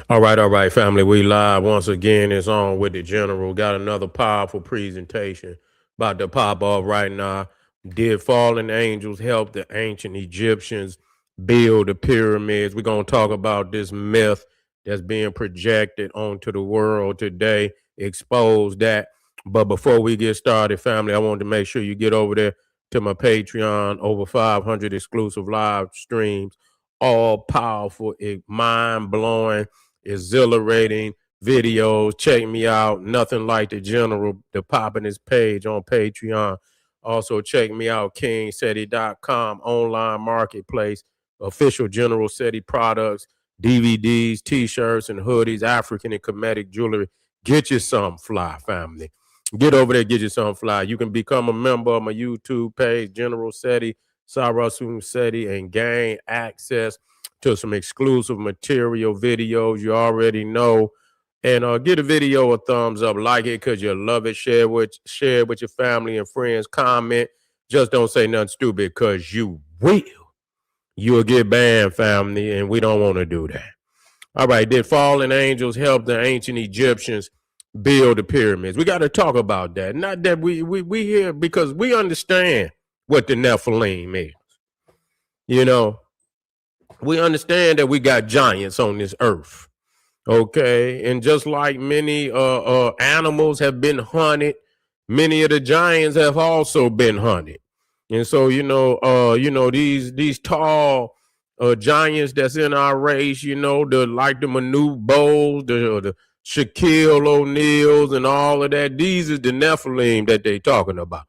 All right, family. We live once again. It's on with the general. Got another powerful presentation about to pop off right now. Did fallen angels help the ancient Egyptians build the pyramids? We're gonna talk about this myth that's being projected onto the world today. Expose that. But before we get started, family, I wanted to make sure you get over there to my Patreon. Over 500 exclusive live streams, all powerful, mind blowing, exhilarating videos. Check me out. Nothing like the general, the popping his page on Patreon. Also, check me out, kingseti.com, online marketplace, official General SETI products, DVDs, t-shirts, and hoodies, African and Kemetic jewelry. Get you some, fly family. Get over there, get you some, fly. You can become a member of my YouTube page, General SETI, Sarasum SETI, and gain access to some exclusive material, videos you already know. And give the video a thumbs up, like it because you love it. Share it with your family and friends. Comment. Just don't say nothing stupid because you will. You'll get banned, family, and we don't want to do that. All right, did fallen angels help the ancient Egyptians build the pyramids? We got to talk about that. Not that we here because we understand what the Nephilim is. You know, we understand that we got giants on this earth. Okay, and just like many animals have been hunted, many of the giants have also been hunted. And so these tall giants that's in our race, the Manute Bowles, the Shaquille O'Neals, and all of that. These is the Nephilim that they talking about.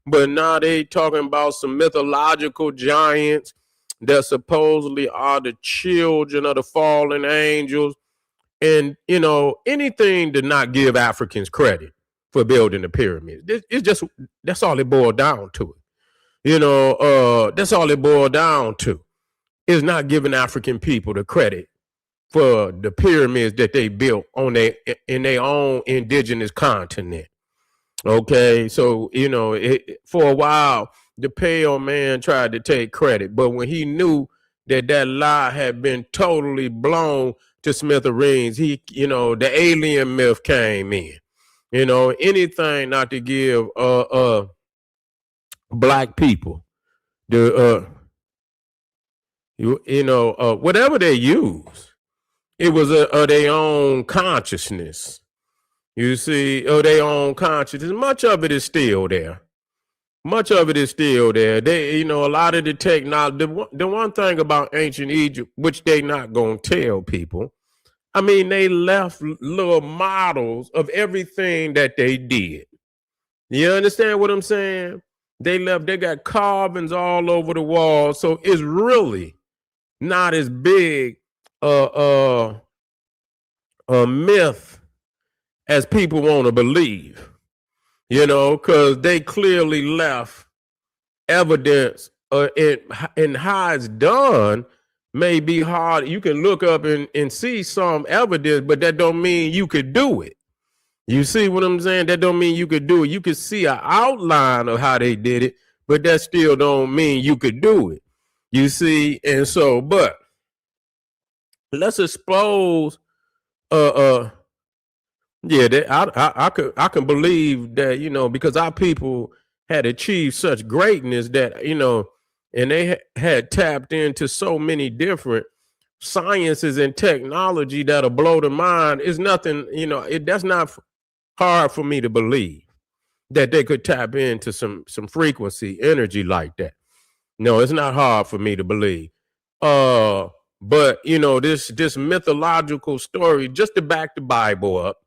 But now they talking about some mythological giants that supposedly are the children of the fallen angels. And anything to not give Africans credit for building the pyramids. It's just that's all it boiled down to. That's all it boiled down to is not giving African people the credit for the pyramids that they built in their own indigenous continent. Okay, so for a while the pale man tried to take credit, but when he knew that lie had been totally blown to smithereens, the alien myth came in. Anything not to give black people the whatever they use, it was their own consciousness. You see, their own consciousness. Much of it is still there. Much of it is still there. They, a lot of the technology. The one thing about ancient Egypt, which they not gonna tell people, I mean, they left little models of everything that they did. You understand what I'm saying? They got carvings all over the wall. So it's really not as big a myth as people want to believe, because they clearly left evidence in how it's done. May be hard. You can look up and see some evidence, but that don't mean you could do it. You see what I'm saying? That don't mean you could do it. You could see an outline of how they did it, but that still don't mean you could do it. You see? And so, but let's expose I can believe that, because our people had achieved such greatness that, and they had tapped into so many different sciences and technology that'll blow the mind. It's nothing, that's not hard for me to believe that they could tap into some frequency energy like that. No, it's not hard for me to believe. But this mythological story, just to back the Bible up,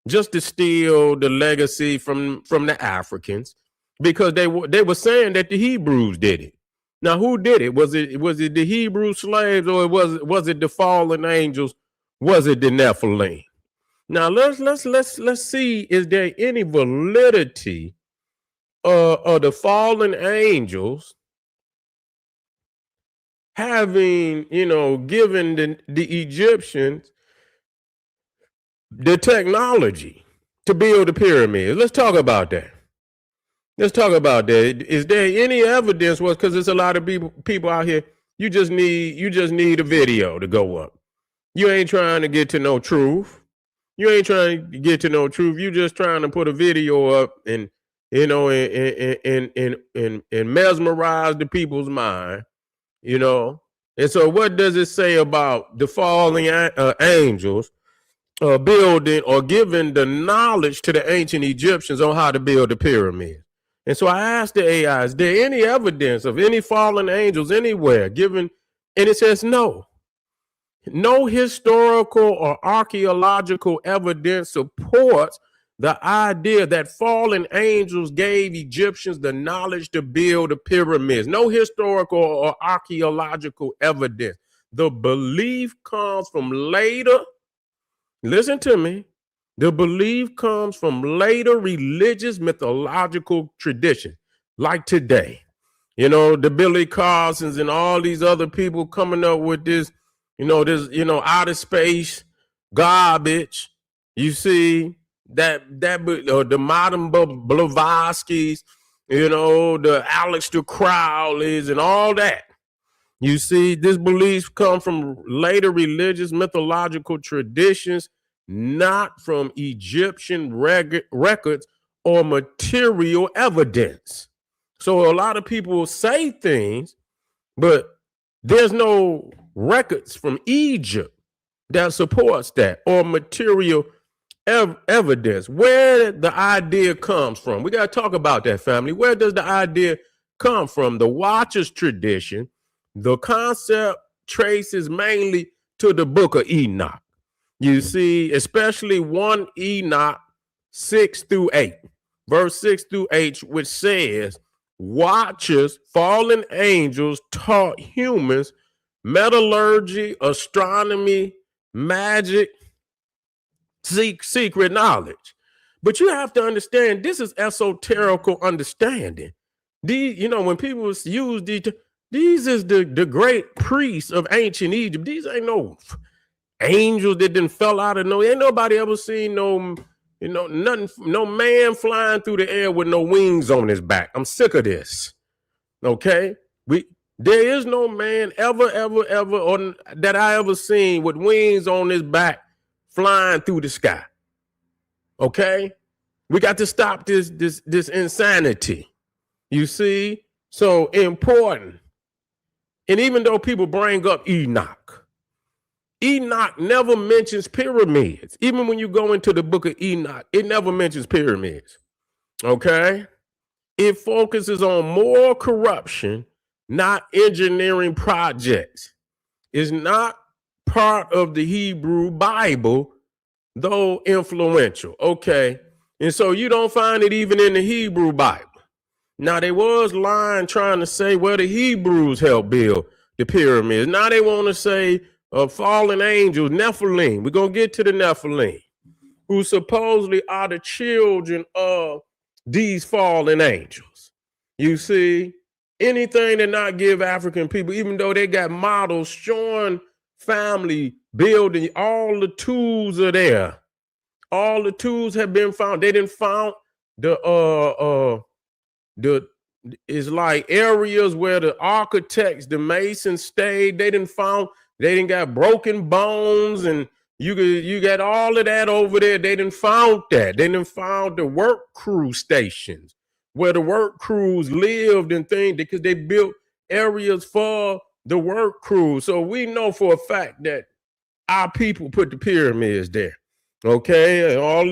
just to steal the legacy from the Africans, because they were saying that the Hebrews did it. Now, who did it? Was it the Hebrew slaves, or was it the fallen angels? Was it the Nephilim? Now let's see, is there any validity of the fallen angels having, given the Egyptians the technology to build the pyramids? Let's talk about that. Is there any evidence? Because there's a lot of people out here. You just need a video to go up. You ain't trying to get to no truth. You ain't trying to get to no truth. You just trying to put a video up and and mesmerize the people's mind. And so what does it say about the falling angels building or giving the knowledge to the ancient Egyptians on how to build the pyramid? And so I asked the AI, is there any evidence of any fallen angels anywhere given? And it says no. No historical or archaeological evidence supports the idea that fallen angels gave Egyptians the knowledge to build the pyramids. No historical or archaeological evidence. The belief comes from later, listen to me, the belief comes from later religious mythological tradition, like today. The Billy Carsons and all these other people coming up with this, outer space garbage. You see the modern Blavatskys, the Aleister Crowleys and all that. You see, this belief come from later religious mythological traditions, not from Egyptian records or material evidence. So a lot of people say things, but there's no records from Egypt that supports that or material evidence. Where the idea comes from, we got to talk about that, family. Where does the idea come from? The Watchers tradition. The concept traces mainly to the book of Enoch. You see, especially 1 Enoch 6-8, verse 6-8, which says, Watchers, fallen angels, taught humans metallurgy, astronomy, magic, secret knowledge. But you have to understand, this is esoterical understanding. When people use these is the great priests of ancient Egypt. These ain't no angels that didn't fell out of ain't nobody ever seen nothing, no man flying through the air with no wings on his back. I'm sick of this. Okay? There is no man ever or that I ever seen with wings on his back flying through the sky. Okay? We got to stop this insanity. You see? So important. And even though people bring up Enoch never mentions pyramids. Even when you go into the book of Enoch, it never mentions pyramids. Okay? It focuses on moral corruption, not engineering projects. It's not part of the Hebrew Bible, though influential. Okay? And so you don't find it even in the Hebrew Bible. Now, they was lying trying to say where the Hebrews helped build the pyramids. Now they want to say fallen angels, Nephilim. We're going to get to the Nephilim, who supposedly are the children of these fallen angels. You see, anything to not give African people, even though they got models showing family building, all the tools are there. All the tools have been found. They didn't found it's like areas where the architects, the masons stayed. They didn't got broken bones, and you got all of that over there. They didn't found that. They didn't found the work crew stations where the work crews lived and things, because they built areas for the work crew. So we know for a fact that our people put the pyramids there. Okay, and all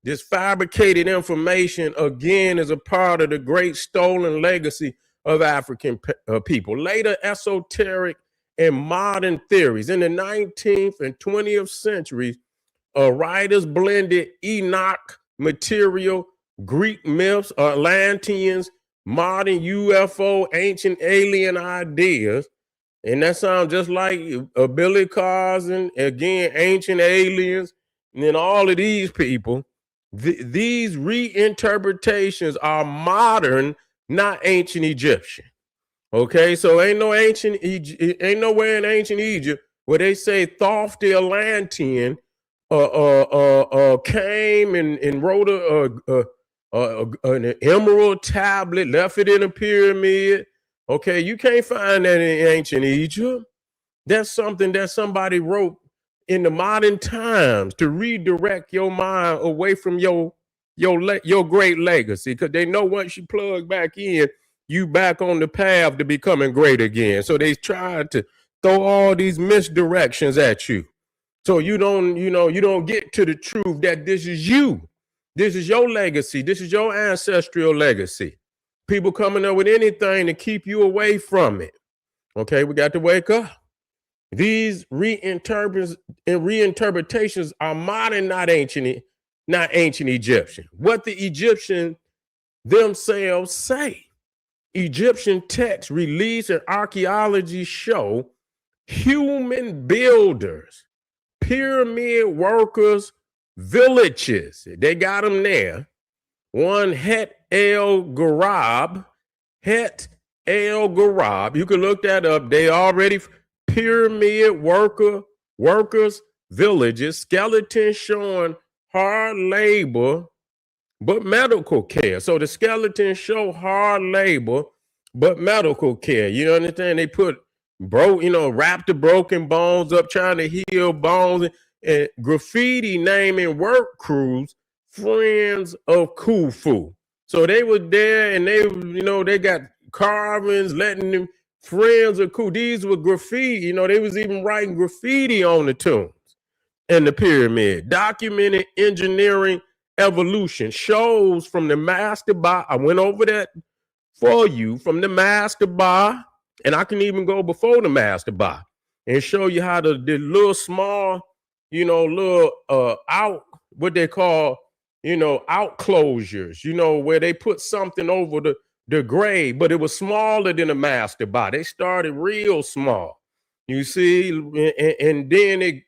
this fabricated information, again, is a part of the great stolen legacy of African people. Later esoteric and modern theories. In the 19th and 20th centuries, writers blended Enoch material, Greek myths, Atlanteans, modern UFO, ancient alien ideas. And that sounds just like Billy Carson, again, ancient aliens, and then all of these people. These reinterpretations are modern, not ancient Egyptian. Okay, so ain't nowhere in ancient Egypt where they say Thoth the Atlantean came and wrote an emerald tablet, left it in a pyramid. Okay, you can't find that in ancient Egypt. That's something that somebody wrote in the modern times to redirect your mind away from your great legacy, because they know once you plug back in, you back on the path to becoming great again. So they tried to throw all these misdirections at you, so you don't get to the truth that this is you, this is your legacy, this is your ancestral legacy. People coming up with anything to keep you away from it. Okay, we got to wake up. These reinterpretations are modern, not ancient Egyptian. What the Egyptians themselves say. Egyptian texts released and archaeology show human builders, pyramid workers, villages. They got them there. One Het El Garab. You can look that up. They already pyramid workers, villages, skeletons showing hard labor, but medical care. So the skeletons show hard labor, but medical care. You understand? They wrap the broken bones up, trying to heal bones, and graffiti naming work crews friends of Khufu. So they were there, and they got carvings letting them friends of Khufu. These were graffiti. They was even writing graffiti on the tombs and the pyramid. Documented engineering evolution shows from the mastaba. I went over that for you, from the mastaba, and I can even go before the mastaba and show you how the little small, out, what they call, out closures, where they put something over the grave, but it was smaller than a mastaba. They started real small, you see, and then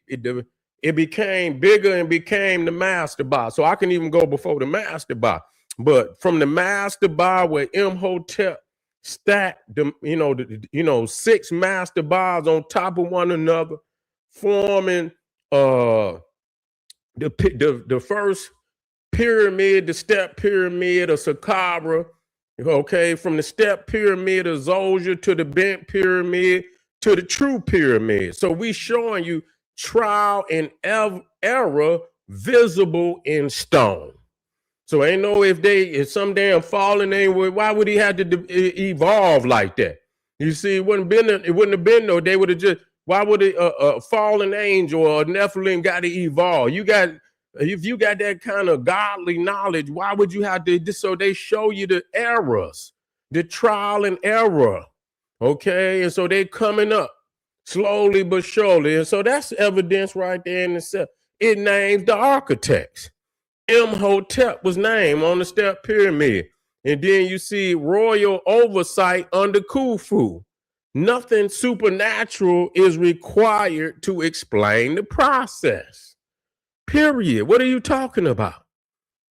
it became bigger and became the mastaba. So I can even go before the mastaba. But from the mastaba, where Imhotep stacked them, 6 mastabas on top of one another, forming the first pyramid, the step pyramid of Saqqara. Okay, from the step pyramid of Zolja to the bent pyramid to the true pyramid. So we showing you trial and error visible in stone. So ain't no if some damn falling why would he have to evolve like that? You see, it wouldn't have been no. They would have just, why would a fallen angel or a Nephilim got to evolve? If you got that kind of godly knowledge, why would you have to? So they show you the errors, the trial and error. Okay, and so they coming up slowly but surely, and so that's evidence right there in itself. It names the architects. Imhotep was named on the step pyramid. And then you see royal oversight under Khufu. Nothing supernatural is required to explain the process. Period. What are you talking about?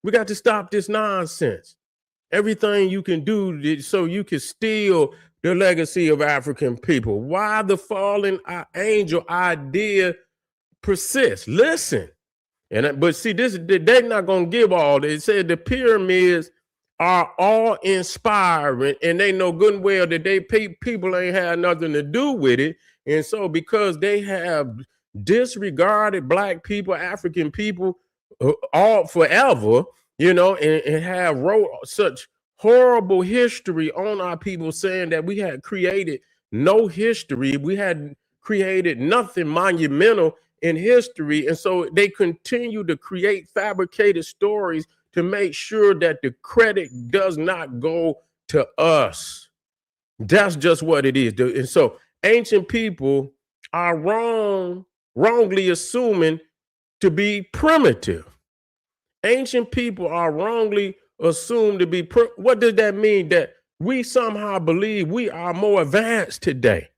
We got to stop this nonsense. Everything you can do so you can steal the legacy of African people. Why the fallen angel idea persists? Listen. But see, they're not gonna give all this. It said the pyramids are all inspiring, and they know good and well that people ain't had nothing to do with it. And so, because they have disregarded Black people, African people, all forever, and have wrote such horrible history on our people, saying that we had created no history, we had created nothing monumental in history. And so they continue to create fabricated stories to make sure that the credit does not go to us. That's just what it is. And so ancient people are wrongly assuming to be primitive. Ancient people are wrongly assumed to be what does that mean? That we somehow believe we are more advanced today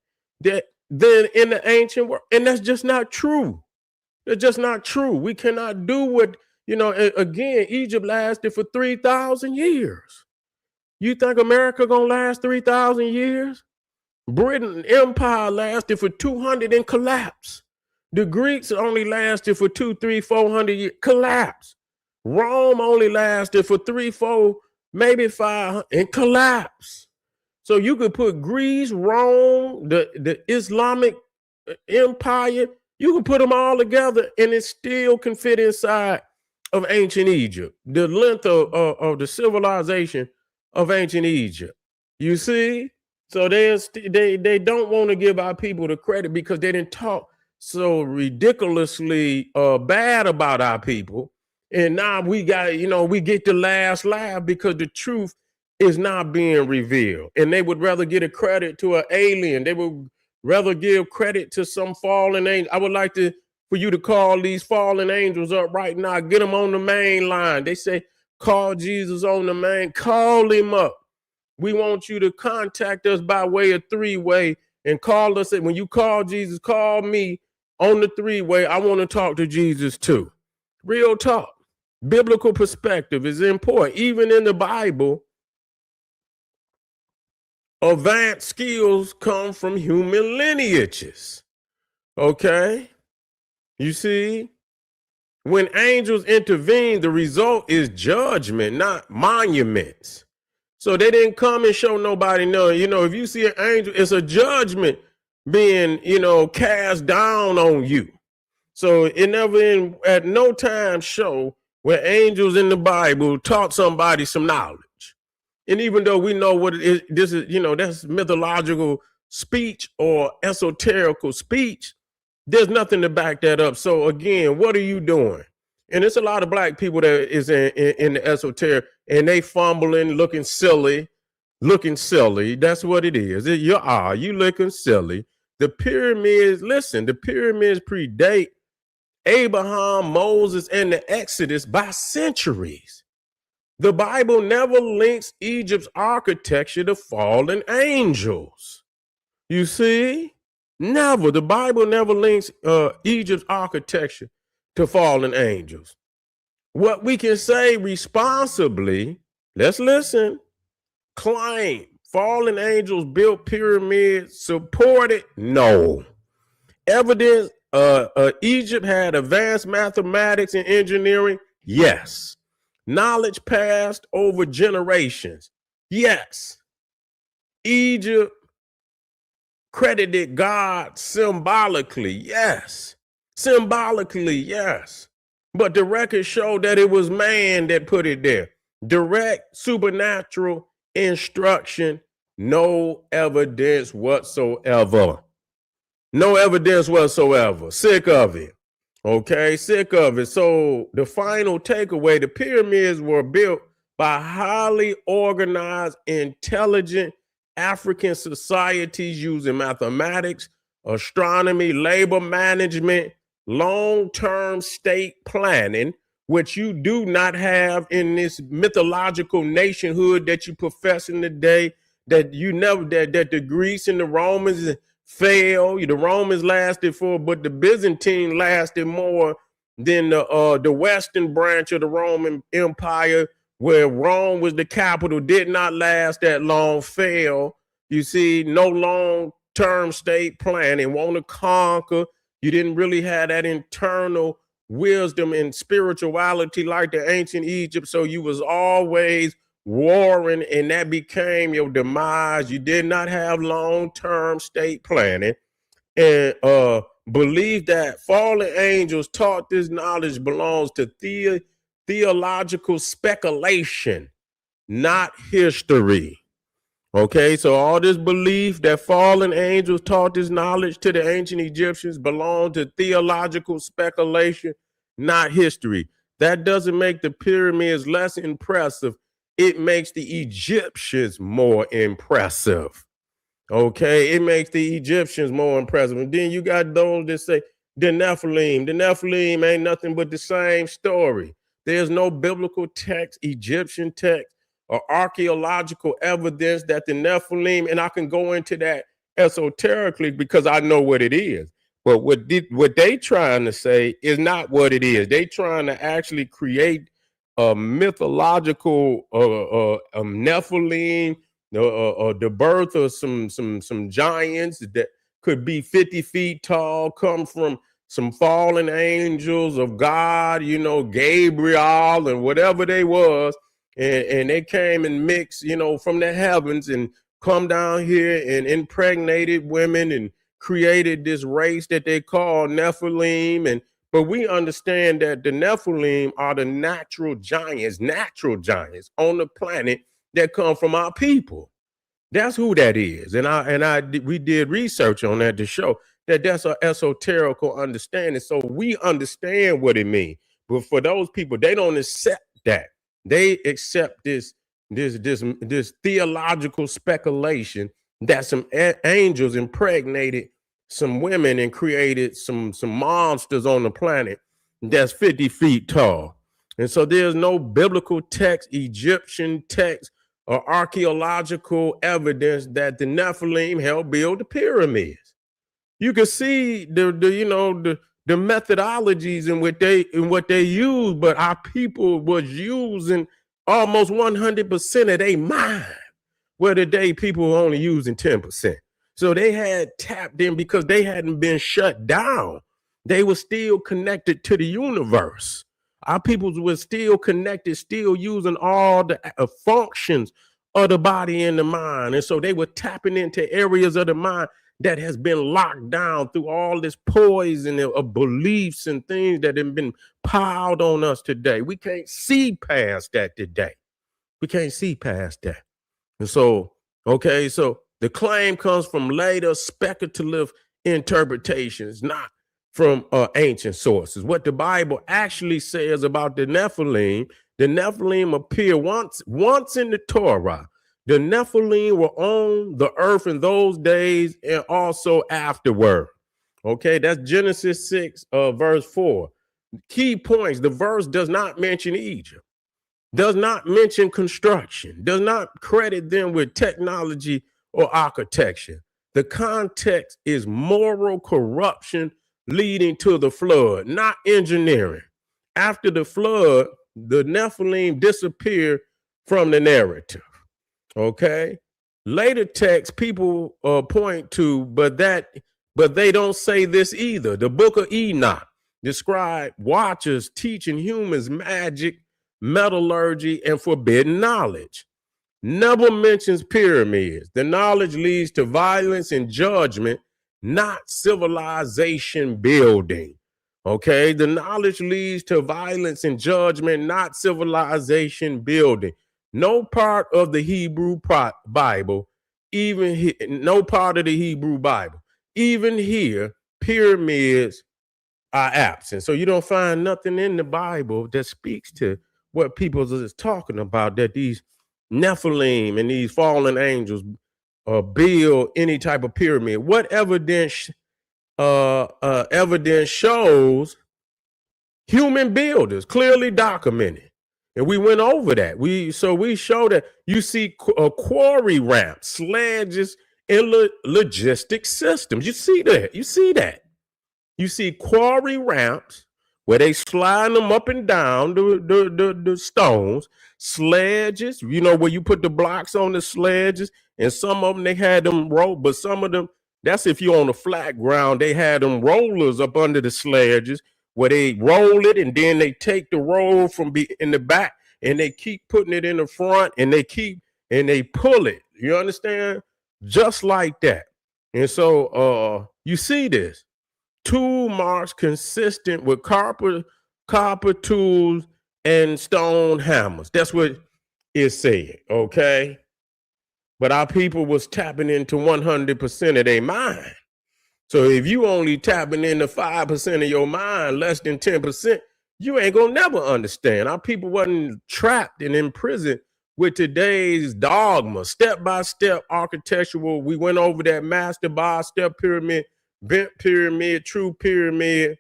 than in the ancient world. And that's just not true. It's just not true. We cannot do what, again, Egypt lasted for 3,000 years. You think America gonna last 3,000 years? Britain Empire lasted for 200 and collapsed. The Greeks only lasted for 200, 300, 400 years, collapsed. Rome only lasted for 3, 4, maybe 500 and collapsed. So you could put Greece, Rome, the Islamic empire, you can put them all together and it still can fit inside of ancient Egypt, the length of the civilization of ancient Egypt. You see? So they don't want to give our people the credit because they didn't talk so ridiculously bad about our people. And now we got, we get the last laugh because the truth is not being revealed. And they would rather give a credit to an alien. They would rather give credit to some fallen angel. I would like for you to call these fallen angels up right now. Get them on the main line. They say, call Jesus on the main. Call him up. We want you to contact us by way of three-way and call us. When you call Jesus, call me on the three-way. I want to talk to Jesus too. Real talk. Biblical perspective is important. Even in the Bible, advanced skills come from human lineages. Okay? You see? When angels intervene, the result is judgment, not monuments. So they didn't come and show nobody none. If you see an angel, it's a judgment being, cast down on you. So it never at no time show where angels in the Bible taught somebody some knowledge. And even though we know what it is, this is, that's mythological speech or esoterical speech, there's nothing to back that up. So again, what are you doing? And it's a lot of black people that is in the esoteric and they fumbling, looking silly. That's what it is. You looking silly. The pyramids predate Abraham, Moses, and the Exodus by centuries. The Bible never links Egypt's architecture to fallen angels. You see? Never. The Bible never links Egypt's architecture to fallen angels. What we can say responsibly, let's listen, claim fallen angels built pyramids, supported? No. Evidence Egypt had advanced mathematics and engineering? Yes. Knowledge passed over generations? Yes. Egypt credited God symbolically? Yes. Symbolically, yes. But the records show that it was man that put it there. Direct supernatural instruction, no evidence whatsoever. No evidence whatsoever. Sick of it. Okay, sick of it. So the final takeaway, the pyramids were built by highly organized, intelligent African societies using mathematics, astronomy, labor management, long-term state planning, which you do not have in this mythological nationhood that you profess in today, that the Greeks and the Romans failed. The Romans lasted but the Byzantine lasted more than the Western branch of the Roman Empire, where Rome was the capital, did not last that long, failed. You see, no long-term state planning, want to conquer. You didn't really have that internal wisdom and spirituality like the ancient Egypt. So you was always warring, and that became your demise. You did not have long-term state planning, and believe that fallen angels taught this knowledge belongs to theological speculation, not history. Okay, so all this belief that fallen angels taught this knowledge to the ancient Egyptians belonged to theological speculation, not history. That doesn't make the pyramids less impressive. It makes the Egyptians more impressive. Okay, it makes the Egyptians more impressive. And then you got those that say the Nephilim. The Nephilim ain't nothing but the same story. There's no biblical text, Egyptian text, or archaeological evidence that the Nephilim, and I can go into that esoterically because I know what it is. But what they trying to say is not what it is. They trying to actually create a mythological Nephilim, the birth of some giants that could be 50 feet tall, come from some fallen angels of God, Gabriel and whatever they was. And they came and mixed, from the heavens and come down here and impregnated women and created this race that they call Nephilim. But we understand that the Nephilim are the natural giants on the planet that come from our people. That's who that is. We did research on that to show that that's an esoterical understanding. So we understand what it means. But for those people, they don't accept that. They accept this theological speculation that some angels impregnated some women and created some monsters on the planet that's 50 feet tall. And so there's no biblical text, Egyptian text, or archaeological evidence that the Nephilim helped build the pyramids. You can see the methodologies in what they use, but our people was using almost 100% of their mind, where today people were only using 10%. So they had tapped in because they hadn't been shut down. They were still connected to the universe. Our peoples were still connected, still using all the functions of the body and the mind. And so they were tapping into areas of the mind that has been locked down through all this poison of beliefs and things that have been piled on us today. We can't see past that today. We can't see past that. And so, okay, so the claim comes from later speculative interpretations, not from ancient sources. What the Bible actually says about the Nephilim appear once in the Torah. The Nephilim were on the earth in those days and also afterward. Okay, that's Genesis 6, verse 4. Key points: the verse does not mention Egypt, does not mention construction, does not credit them with technology or architecture. The context is moral corruption leading to the flood, not engineering. After the flood, the Nephilim disappeared from the narrative. Okay. Later texts people point to, but they don't say this either. The book of Enoch described watchers teaching humans magic, metallurgy, and forbidden knowledge. Never mentions pyramids. The knowledge leads to violence and judgment, not civilization building. Okay, the knowledge leads to violence and judgment, not civilization building. No part of the Hebrew Bible, even here, pyramids are absent. So you don't find nothing in the Bible that speaks to what people is talking about, that these Nephilim and these fallen angels build any type of pyramid. What evidence shows human builders, clearly documented. And we went over that. We show that you see quarry ramps, sledges, and logistic systems. You see that. You see quarry ramps where they slide them up and down the stones, sledges, where you put the blocks on the sledges, and some of them they had them roll, but some of them, that's if you're on the flat ground, they had them rollers up under the sledges where they roll it and then they take the roll from in the back and they keep putting it in the front and they pull it. You understand? Just like that. And so you see this. Tool marks consistent with copper tools and stone hammers. That's what it's saying, okay? But our people was tapping into 100% of their mind. So if you only tapping into 5% of your mind, less than 10%, you ain't gonna never understand. Our people wasn't trapped and imprisoned with today's dogma, step-by-step architectural. We went over that master bar-step pyramid, bent pyramid, true pyramid,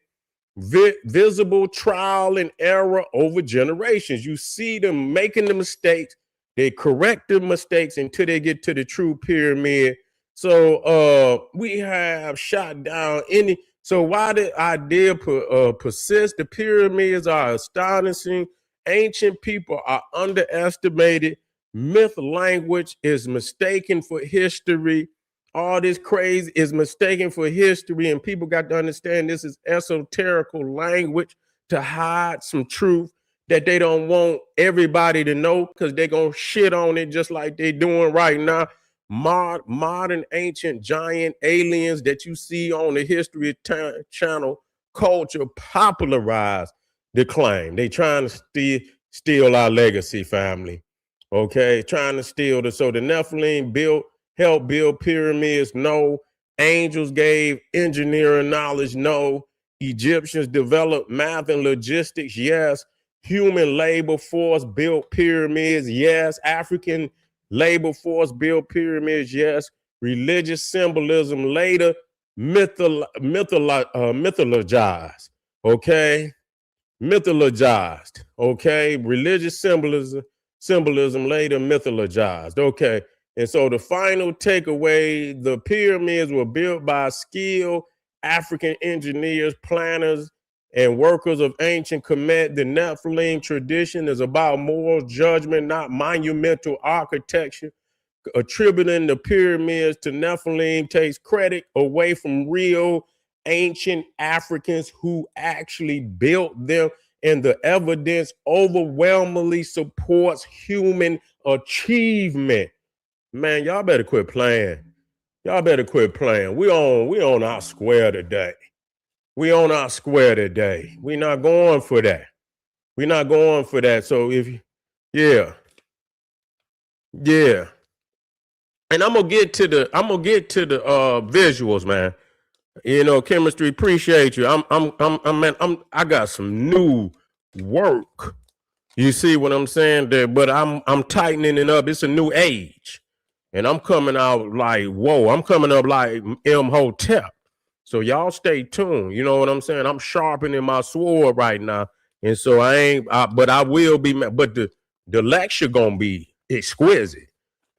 visible trial and error over generations. You see them making the mistakes. They correct the mistakes until they get to the true pyramid. So we have shot down any. So why the idea persist? The pyramids are astonishing. Ancient people are underestimated. Myth language is mistaken for history. All this crazy is mistaken for history, and people got to understand this is esoterical language to hide some truth that they don't want everybody to know, because they're going to shit on it just like they're doing right now. modern ancient giant aliens that you see on the History Channel culture popularize the claim. They trying to steal our legacy, family. Okay, trying to steal so the Nephilim helped build pyramids. No, angels gave engineering knowledge. No, Egyptians developed math and logistics. Yes, human labor force built pyramids. Yes, African labor force built pyramids. Yes, religious symbolism later mythologized. Okay, mythologized. Okay, religious symbolism later mythologized. Okay, and so the final takeaway: the pyramids were built by skilled African engineers, planners, and workers of ancient Kemet. The Nephilim tradition is about moral judgment, not monumental architecture. Attributing the pyramids to Nephilim takes credit away from real ancient Africans who actually built them, and the evidence overwhelmingly supports human achievement. Man, y'all better quit playing. Y'all better quit playing. We on our square today. We on our square today. We not going for that. We not going for that. So yeah. And I'm gonna get to the visuals, man. You know, chemistry. Appreciate you. I got some new work. You see what I'm saying there? But I'm tightening it up. It's a new age, and I'm coming out like whoa. I'm coming up like Imhotep. So y'all stay tuned. You know what I'm saying? I'm sharpening my sword right now, and so but I will be. But the lecture gonna be exquisite.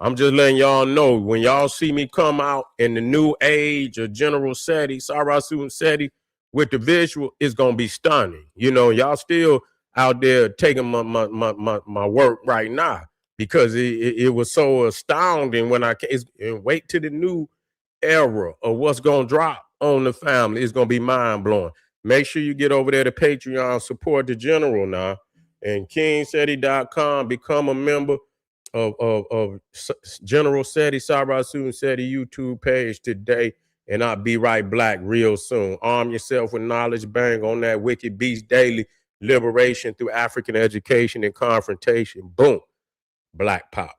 I'm just letting y'all know when y'all see me come out in the new age of General Seti, Sarasu Seti, with the visual, it's gonna be stunning. You know, y'all still out there taking my work right now because it was so astounding when I came. And wait till the new era of what's gonna drop on the family. It's gonna be mind blowing. Make sure you get over there to Patreon, support the General now, and KingSeti.com, become a member of General Seti, Sarasu Seti YouTube page today, and I'll be right back real soon. Arm yourself with knowledge, bang on that Wicked Beast Daily, liberation through African education and confrontation. Boom, Black Pop.